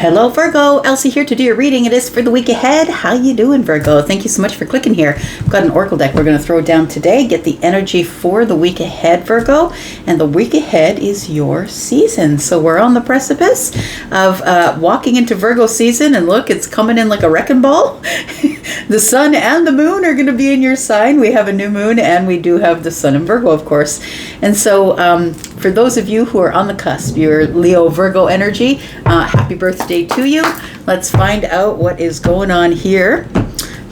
Hello Virgo, Elsie here to do your reading. It is for the week ahead. How you doing, Virgo? Thank you so much for clicking here. I've got an oracle deck we're going to throw down today. Get the energy for the week ahead, Virgo. And the week ahead is your season. So we're on the precipice of walking into Virgo season. And look, it's coming in like a wrecking ball. The sun and the moon are going to be in your sign. We have a new moon and we do have the sun in Virgo, of course. And so for those of you who are on the cusp, your Leo Virgo energy, happy birthday to you. Let's find out what is going on here.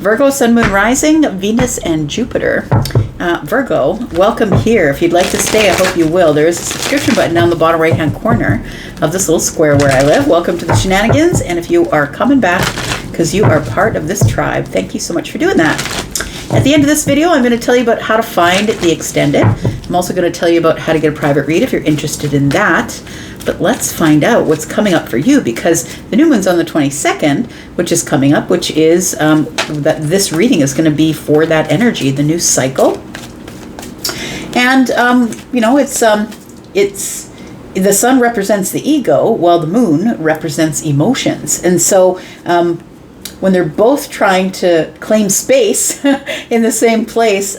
Virgo, sun, moon, rising, Venus, and Jupiter. Virgo, welcome here. If you'd like to stay, I hope you will. There is a subscription button down the bottom right-hand corner of this little square where I live. Welcome to the shenanigans. And if you are coming back because you are part of this tribe, thank you so much for doing that. At the end of this video, I'm going to tell you about how to find the extended. I'm also going to tell you about how to get a private read if you're interested in that. But let's find out what's coming up for you, because the new moon's on the 22nd, which is coming up, which is that this reading is going to be for that energy, the new cycle. And you know, it's the sun represents the ego, while the moon represents emotions, and so when they're both trying to claim space in the same place,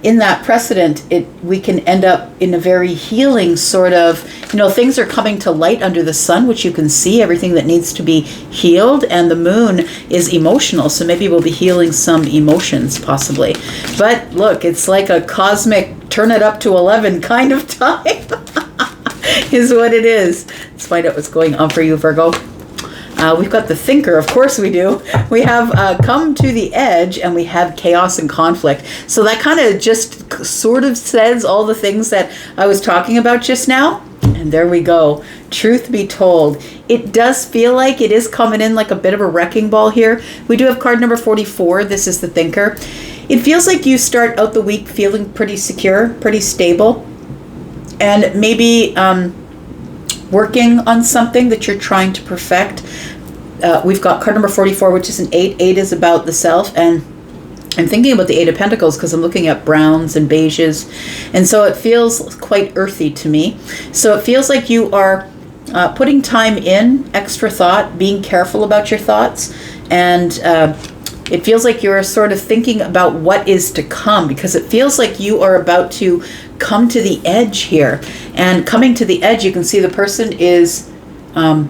in that precedent, we can end up in a very healing sort of, you know, things are coming to light under the sun, which you can see, everything that needs to be healed, and the moon is emotional, so maybe we'll be healing some emotions, possibly. But look, it's like a cosmic turn it up to 11 kind of time, is what it is. Let's find out what's going on for you, Virgo. We've got the thinker, of course we do. We have come to the edge, and we have chaos and conflict. So that kind of just sort of says all the things that I was talking about just now. And there we go. Truth be told, it does feel like it is coming in like a bit of a wrecking ball here. We do have card number 44. This is the thinker. It feels like you start out the week feeling pretty secure, pretty stable, and maybe working on something that you're trying to perfect. We've got card number 44, which is an 8. 8 is about the self, and I'm thinking about the 8 of Pentacles because I'm looking at browns and beiges, and so it feels quite earthy to me. So it feels like you are putting time in, extra thought, being careful about your thoughts, and it feels like you're sort of thinking about what is to come, because it feels like you are about to come to the edge here. And coming to the edge, you can see the person is a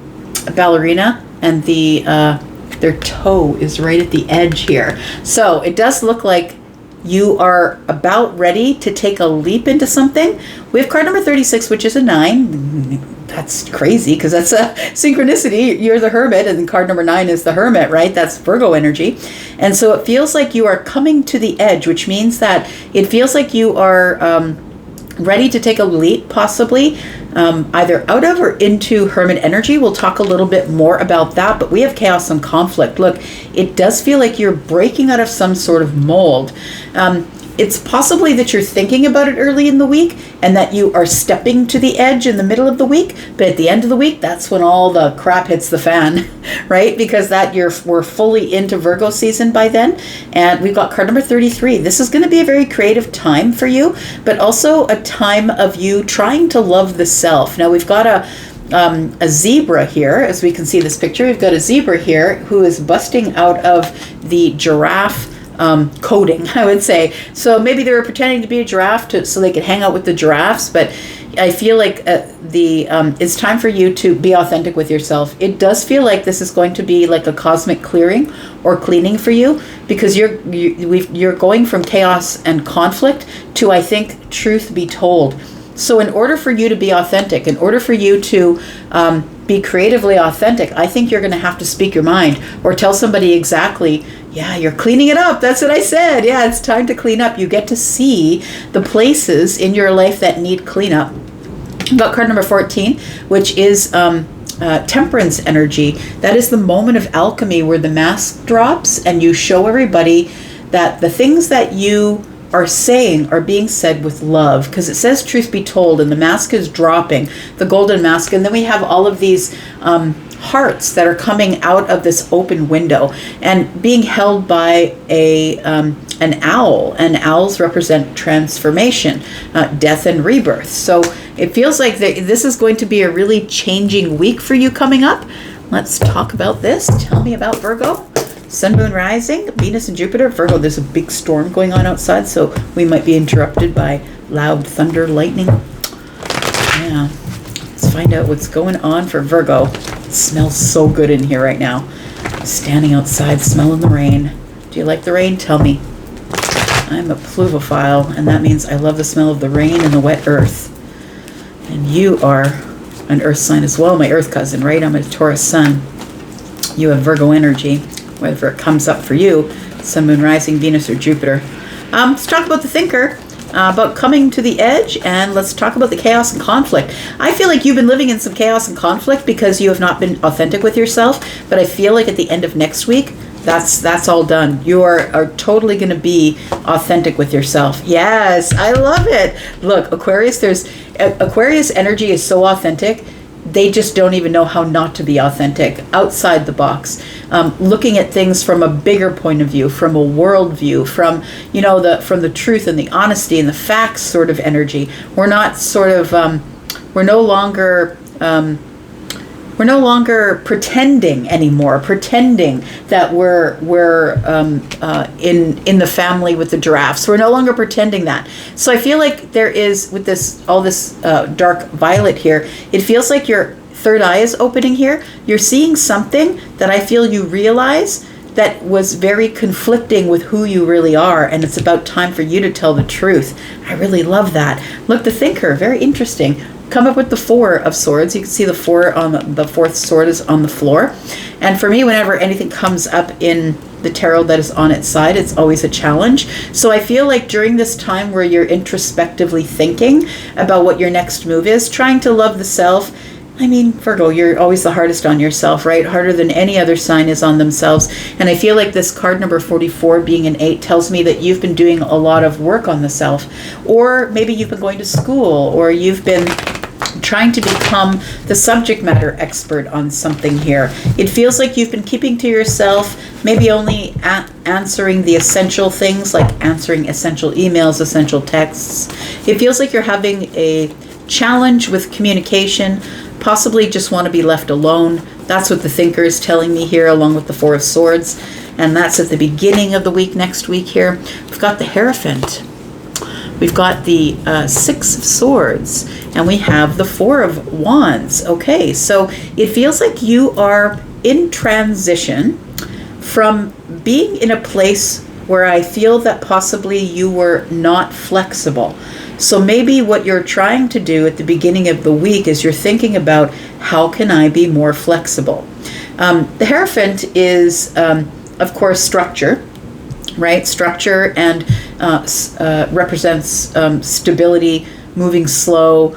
ballerina, and their toe is right at the edge here. So it does look like you are about ready to take a leap into something. We have card number 36, which is a 9. That's crazy because that's a synchronicity. You're the hermit, and card number 9 is the hermit, right? That's Virgo energy. And so it feels like you are coming to the edge, which means that it feels like you are ready to take a leap, possibly either out of or into hermit energy. We'll talk a little bit more about that, but we have chaos and conflict. Look, it does feel like you're breaking out of some sort of mold. It's possibly that you're thinking about it early in the week and that you are stepping to the edge in the middle of the week, but at the end of the week, that's when all the crap hits the fan, right? Because we're fully into Virgo season by then. And we've got card number 33. This is going to be a very creative time for you, but also a time of you trying to love the self. Now we've got a zebra here, as we can see this picture. We've got a zebra here who is busting out of the giraffe coding, I would say. So maybe they were pretending to be a giraffe so they could hang out with the giraffes, but I feel like it's time for you to be authentic with yourself. It does feel like this is going to be like a cosmic clearing or cleaning for you, because you're going from chaos and conflict to, I think, truth be told. So in order for you to be authentic, in order for you to be creatively authentic, I think you're going to have to speak your mind or tell somebody exactly, yeah, you're cleaning it up. That's what I said. Yeah, it's time to clean up. You get to see the places in your life that need cleanup. Got card number 14, which is temperance energy. That is the moment of alchemy where the mask drops and you show everybody that the things that you are saying are being said with love, because it says truth be told, and the mask is dropping, the golden mask, and then we have all of these hearts that are coming out of this open window and being held by an owl, and owls represent transformation, death and rebirth. So it feels like this is going to be a really changing week for you coming up. Let's talk about this. Tell me about Virgo. Sun, Moon, Rising, Venus and Jupiter. Virgo, there's a big storm going on outside, so we might be interrupted by loud thunder, lightning. Yeah. Let's find out what's going on for Virgo. It smells so good in here right now. Standing outside, smelling the rain. Do you like the rain? Tell me. I'm a pluvophile, and that means I love the smell of the rain and the wet earth. And you are an earth sign as well, my earth cousin, right? I'm a Taurus sun. You have Virgo energy, whether it comes up for you, Sun, Moon, Rising, Venus, or Jupiter. Let's talk about the thinker, about coming to the edge, and let's talk about the chaos and conflict. I feel like you've been living in some chaos and conflict because you have not been authentic with yourself, but I feel like at the end of next week, that's all done. You are totally going to be authentic with yourself. Yes, I love it. Look, Aquarius energy is so authentic. They just don't even know how not to be authentic, outside the box, looking at things from a bigger point of view, from a world view, from from the truth and the honesty and the facts sort of energy. We're not sort of we're no longer pretending anymore, pretending that we're in the family with the giraffes. We're no longer pretending that. So I feel like there is, with all this dark violet here, it feels like your third eye is opening here. You're seeing something that I feel you realize that was very conflicting with who you really are, and it's about time for you to tell the truth. I really love that. Look, the thinker, very interesting. Come up with the Four of Swords. You can see the fourth sword is on the floor. And for me, whenever anything comes up in the tarot that is on its side, it's always a challenge. So I feel like during this time where you're introspectively thinking about what your next move is, trying to love the self. I mean, Virgo, you're always the hardest on yourself, right? Harder than any other sign is on themselves. And I feel like this card number 44 being an 8 tells me that you've been doing a lot of work on the self. Or maybe you've been going to school, or you've been trying to become the subject matter expert on something here. It feels like you've been keeping to yourself, maybe only answering the essential things, like answering essential emails, essential texts. It feels like you're having a challenge with communication, possibly just want to be left alone. That's what the thinker is telling me here, along with the Four of Swords. And that's at the beginning of the week, next week here. We've got the Hierophant. We've got the Six of Swords, and we have the Four of Wands. Okay, so it feels like you are in transition from being in a place where I feel that possibly you were not flexible. So maybe what you're trying to do at the beginning of the week is you're thinking about, how can I be more flexible? The Hierophant is, of course, structure. Right? Structure, and represents stability, moving slow,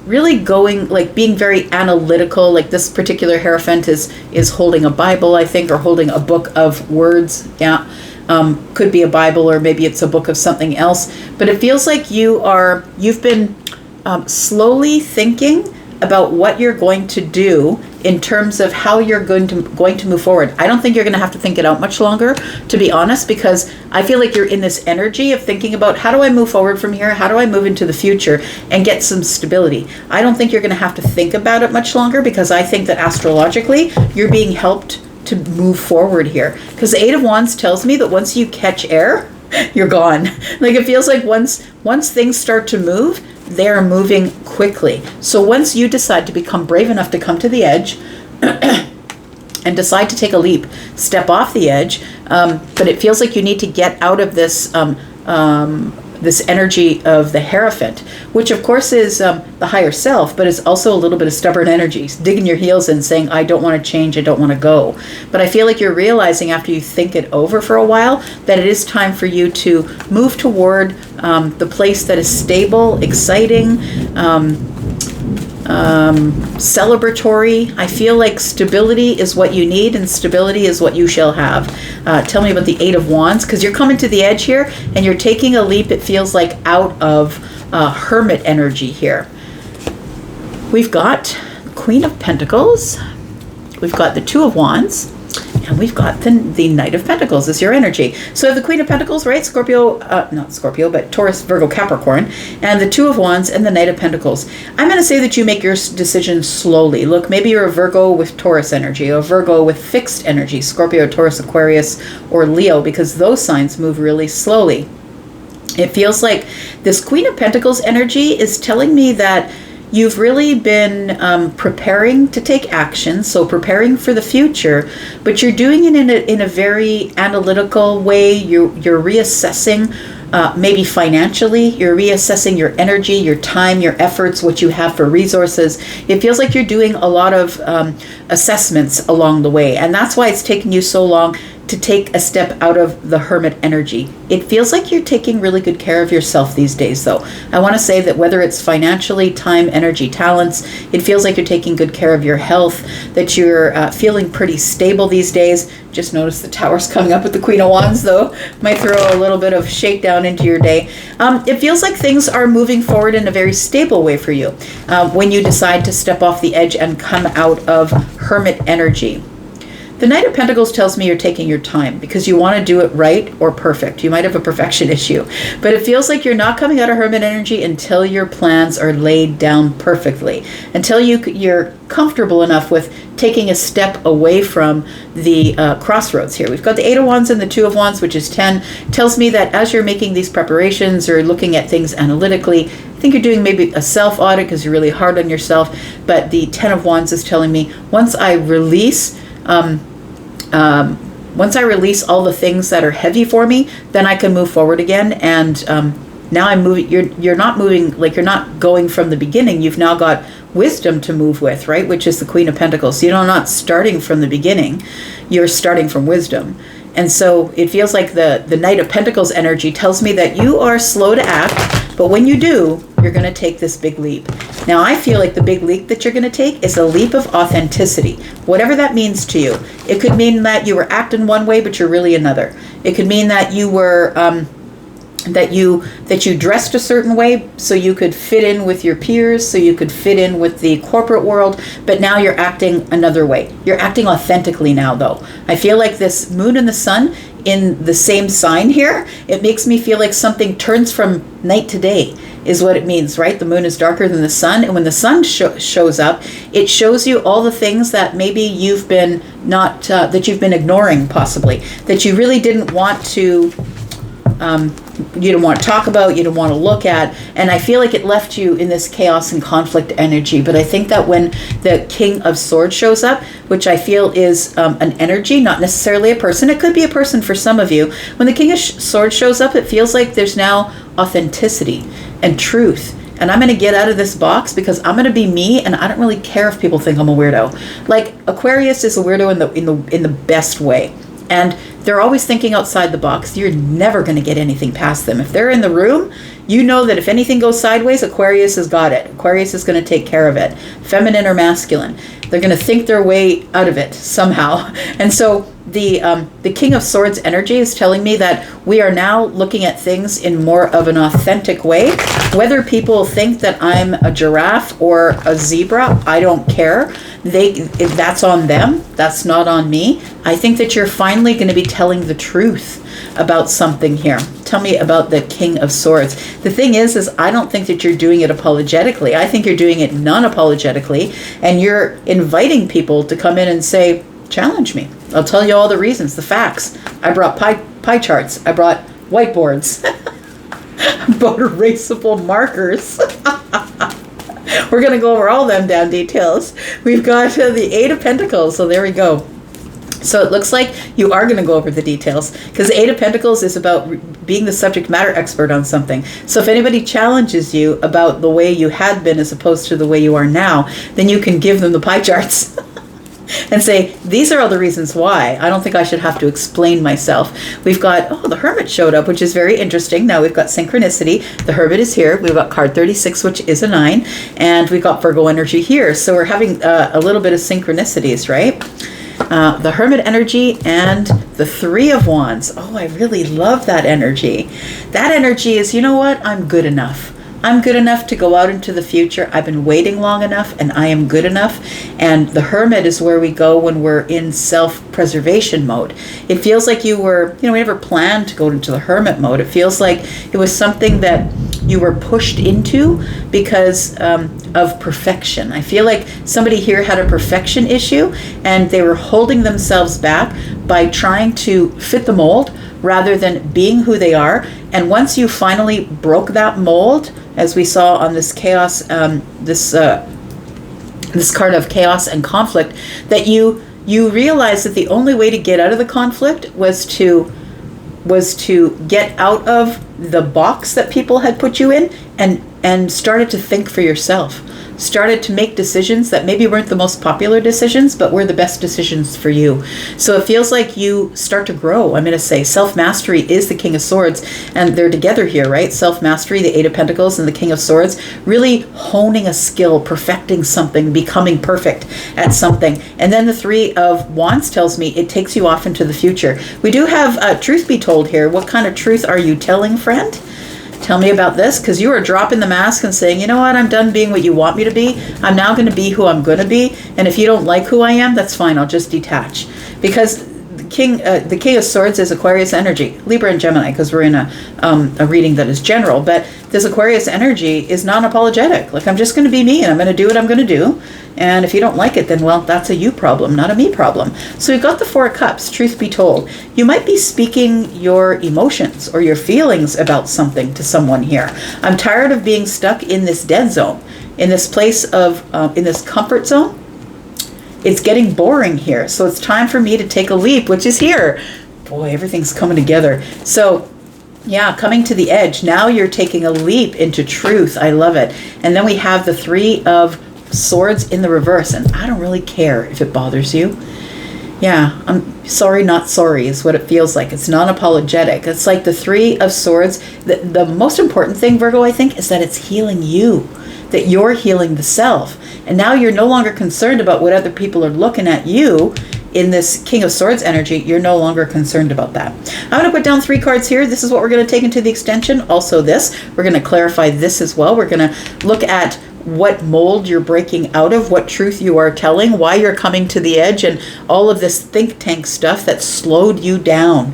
really going, like being very analytical. Like this particular Hierophant is holding a Bible, I think, or holding a book of words. Yeah. Could be a Bible, or maybe it's a book of something else. But it feels like you've been slowly thinking about what you're going to do in terms of how you're going to move forward. I don't think you're going to have to think it out much longer, to be honest, because I feel like you're in this energy of thinking about, how do I move forward from here? How do I move into the future and get some stability? I don't think you're going to have to think about it much longer, because I think that astrologically you're being helped to move forward here. Because the Eight of Wands tells me that once you catch air, you're gone. Like it feels like once things start to move, they're moving quickly. So once you decide to become brave enough to come to the edge and decide to take a leap, step off the edge, but it feels like you need to get out of this this energy of the Hierophant, which of course is the higher self, but it's also a little bit of stubborn energy, digging your heels in, saying, I don't want to change, I don't want to go. But I feel like you're realizing, after you think it over for a while, that it is time for you to move toward the place that is stable, exciting, celebratory. I feel like stability is what you need, and stability is what you shall have. Tell me about the Eight of Wands, because you're coming to the edge here and you're taking a leap, it feels like, out of hermit energy here. We've got Queen of Pentacles, we've got the Two of Wands, And we've got the Knight of Pentacles is your energy. So the Queen of Pentacles, right? Scorpio, not Scorpio, but Taurus, Virgo, Capricorn, and the Two of Wands and the Knight of Pentacles. I'm going to say that you make your decisions slowly. Look, maybe you're a Virgo with Taurus energy, or Virgo with fixed energy, Scorpio, Taurus, Aquarius, or Leo, because those signs move really slowly. It feels like this Queen of Pentacles energy is telling me that you've really been preparing to take action, so preparing for the future, but you're doing it in a very analytical way. You're reassessing, maybe financially, you're reassessing your energy, your time, your efforts, what you have for resources. It feels like you're doing a lot of assessments along the way, and that's why it's taken you so long to take a step out of the hermit energy. It feels like you're taking really good care of yourself these days, though. I want to say that whether it's financially, time, energy, talents, it feels like you're taking good care of your health, that you're feeling pretty stable these days. Just notice the Tower's coming up with the Queen of Wands, though. Might throw a little bit of shakedown into your day. It feels like things are moving forward in a very stable way for you when you decide to step off the edge and come out of hermit energy. The Knight of Pentacles tells me you're taking your time because you want to do it right or perfect. You might have a perfection issue, but it feels like you're not coming out of hermit energy until your plans are laid down perfectly, until you're comfortable enough with taking a step away from the crossroads here. We've got the Eight of Wands and the Two of Wands, which is 10. Tells me that as you're making these preparations or looking at things analytically, I think you're doing maybe a self-audit because you're really hard on yourself, but the Ten of Wands is telling me once I release all the things that are heavy for me, then I can move forward again. And now I'm moving. You're not moving, like you're not going from the beginning. You've now got wisdom to move with, right? Which is the Queen of Pentacles. So you're not starting from the beginning. You're starting from wisdom. And so it feels like the Knight of Pentacles energy tells me that you are slow to act, but when you do, you're going to take this big leap. Now, I feel like the big leap that you're going to take is a leap of authenticity, whatever that means to you. It could mean that you were acting one way, but you're really another. It could mean that you were that you dressed a certain way so you could fit in with your peers, so you could fit in with the corporate world, but now you're acting another way. You're acting authentically now, though. I feel like this moon and the sun in the same sign here, it makes me feel like something turns from night to day is what it means, right? The moon is darker than the sun, and when the sun shows up, it shows you all the things that maybe you've been that you've been ignoring, possibly, that you really didn't want to you don't want to talk about, you don't want to look at, and I feel like it left you in this chaos and conflict energy. But I think that when the King of Swords shows up, which I feel is an energy, not necessarily a person, it could be a person for some of you, when the King of Swords shows up, it feels like there's now authenticity and truth. And I'm going to get out of this box because I'm going to be me, and I don't really care if people think I'm a weirdo. Like, Aquarius is a weirdo in the best way. And they're always thinking outside the box. You're never going to get anything past them. If they're in the room, you know that if anything goes sideways, Aquarius has got it. Aquarius is going to take care of it. Feminine or masculine. They're going to think their way out of it somehow. And so the King of Swords energy is telling me that we are now looking at things in more of an authentic way. Whether people think that I'm a giraffe or a zebra, I don't care. If that's on them, that's not on me. I think that you're finally going to be telling the truth about something here. Tell me about the King of Swords. The thing is I don't think that you're doing it apologetically. I think you're doing it non-apologetically, and you're inviting people to come in and say, challenge me. I'll tell you all the reasons, the facts. I brought pie charts. I brought whiteboards. I brought erasable markers. We're going to go over all them damn details. We've got the Eight of Pentacles, so there we go. So it looks like you are going to go over the details, because the Eight of Pentacles is about being the subject matter expert on something. So if anybody challenges you about the way you had been as opposed to the way you are now, then you can give them the pie charts. And say, these are all the reasons why. I don't think I should have to explain myself. We've got, the Hermit showed up, which is very interesting. Now we've got synchronicity. The Hermit is here. We've got card 36, which is a 9. And we've got Virgo energy here. So we're having a little bit of synchronicities, right? The Hermit energy and the Three of Wands. Oh, I really love that energy. That energy is, you know what? I'm good enough. I'm good enough to go out into the future. I've been waiting long enough and I am good enough. And the Hermit is where we go when we're in self-preservation mode. It feels like you were, we never planned to go into the Hermit mode. It feels like it was something that you were pushed into because of perfection. I feel like somebody here had a perfection issue and they were holding themselves back by trying to fit the mold rather than being who they are. And once you finally broke that mold, as we saw on this chaos, this card of chaos and conflict, that you realize that the only way to get out of the conflict was to get out of the box that people had put you in and started to think for yourself. Started to make decisions that maybe weren't the most popular decisions, but were the best decisions for you. So it feels like you start to grow. I'm going to say self-mastery is the King of Swords, and they're together here, right? Self-mastery, the Eight of Pentacles, and the King of Swords, really honing a skill, perfecting something, becoming perfect at something. And then the Three of Wands tells me it takes you off into the future. We do have truth be told here. What kind of truth are you telling, friend? Tell me about this, because you are dropping the mask and saying, you know what, I'm done being what you want me to be. I'm now going to be who I'm going to be. And if you don't like who I am, that's fine. I'll just detach. Because the King of Swords is Aquarius energy, Libra and Gemini, because we're in a reading that is general. But this Aquarius energy is non-apologetic. Like, I'm just going to be me and I'm going to do what I'm going to do. And if you don't like it, then, well, that's a you problem, not a me problem. So we've got the Four of Cups, truth be told. You might be speaking your emotions or your feelings about something to someone here. I'm tired of being stuck in this dead zone, in this place of, in this comfort zone. It's getting boring here. So it's time for me to take a leap, which is here. Boy, everything's coming together. So yeah, coming to the edge. Now you're taking a leap into truth. I love it. And then we have the Three of Swords in the reverse, and I don't really care if it bothers you. Yeah, I'm sorry, not sorry is what it feels like. It's non-apologetic. It's like the Three of Swords. The most important thing, Virgo, I think, is that it's healing you, that you're healing the self. And now you're no longer concerned about what other people are looking at you. In this King of Swords energy, you're no longer concerned about that. I'm going to put down 3 cards here. This is what we're going to take into the extension. Also this. We're going to clarify this as well. We're going to look at what mold you're breaking out of, what truth you are telling, why you're coming to the edge, and all of this think tank stuff that slowed you down,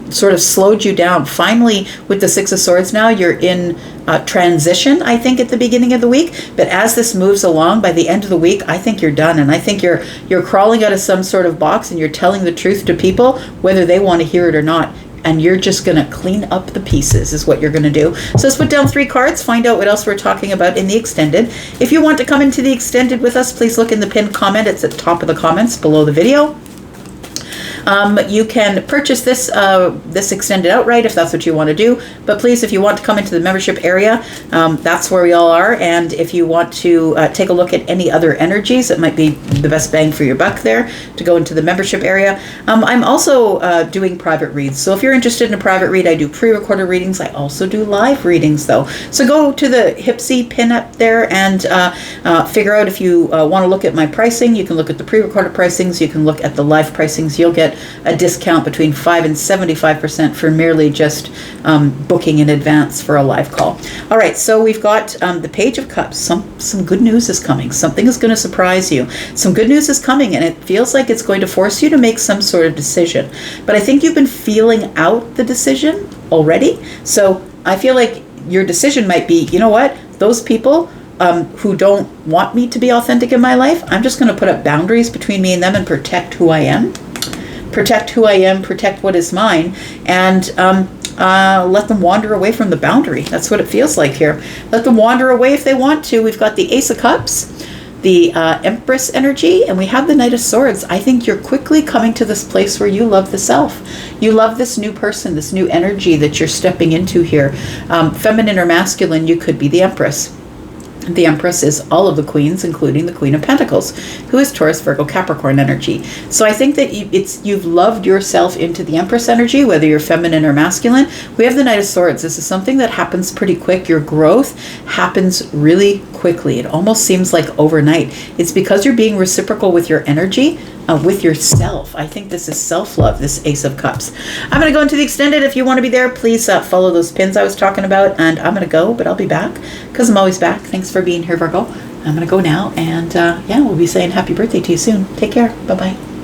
sort of slowed you down. Finally, with the Six of Swords now, you're in transition, I think, at the beginning of the week. But as this moves along, by the end of the week, I think you're done. And I think you're crawling out of some sort of box and you're telling the truth to people, whether they want to hear it or not. And you're just going to clean up the pieces is what you're going to do. So let's put down 3 cards, find out what else we're talking about in the extended. If you want to come into the extended with us, please look in the pinned comment. It's at the top of the comments below the video. You can purchase this extended outright if that's what you want to do. But please, if you want to come into the membership area, that's where we all are. And if you want to take a look at any other energies, it might be the best bang for your buck there to go into the membership area. I'm also doing private reads. So if you're interested in a private read, I do pre-recorded readings. I also do live readings, though. So go to the Hypsee pin up there and figure out if you want to look at my pricing. You can look at the pre-recorded pricings. You can look at the live pricings. You'll get a discount between 5 and 75% for merely just booking in advance for a live call. All right, so we've got the Page of Cups. Some good news is coming. Something is going to surprise you. Some good news is coming, and it feels like it's going to force you to make some sort of decision. But I think you've been feeling out the decision already. So I feel like your decision might be, you know what, those people who don't want me to be authentic in my life, I'm just going to put up boundaries between me and them and protect who I am. Protect who I am, protect what is mine, and let them wander away from the boundary. That's what it feels like here. Let them wander away if they want to. We've got the Ace of Cups, the Empress energy, and we have the Knight of Swords. I think you're quickly coming to this place where you love the self. You love this new person, this new energy that you're stepping into here. Feminine or masculine, you could be the Empress. The Empress is all of the queens, including the Queen of Pentacles, who is Taurus, Virgo, Capricorn energy. So I think that you've loved yourself into the Empress energy, whether you're feminine or masculine. We have the Knight of Swords. This is something that happens pretty quick. Your growth happens really quickly. It almost seems like overnight. It's because you're being reciprocal with your energy with yourself. I think this is self-love, this Ace of Cups. I'm going to go into the extended. If you want to be there, please follow those pins I was talking about. And I'm going to go, but I'll be back because I'm always back. Thanks for being here, Virgo. I'm going to go now. And yeah, we'll be saying happy birthday to you soon. Take care. Bye-bye.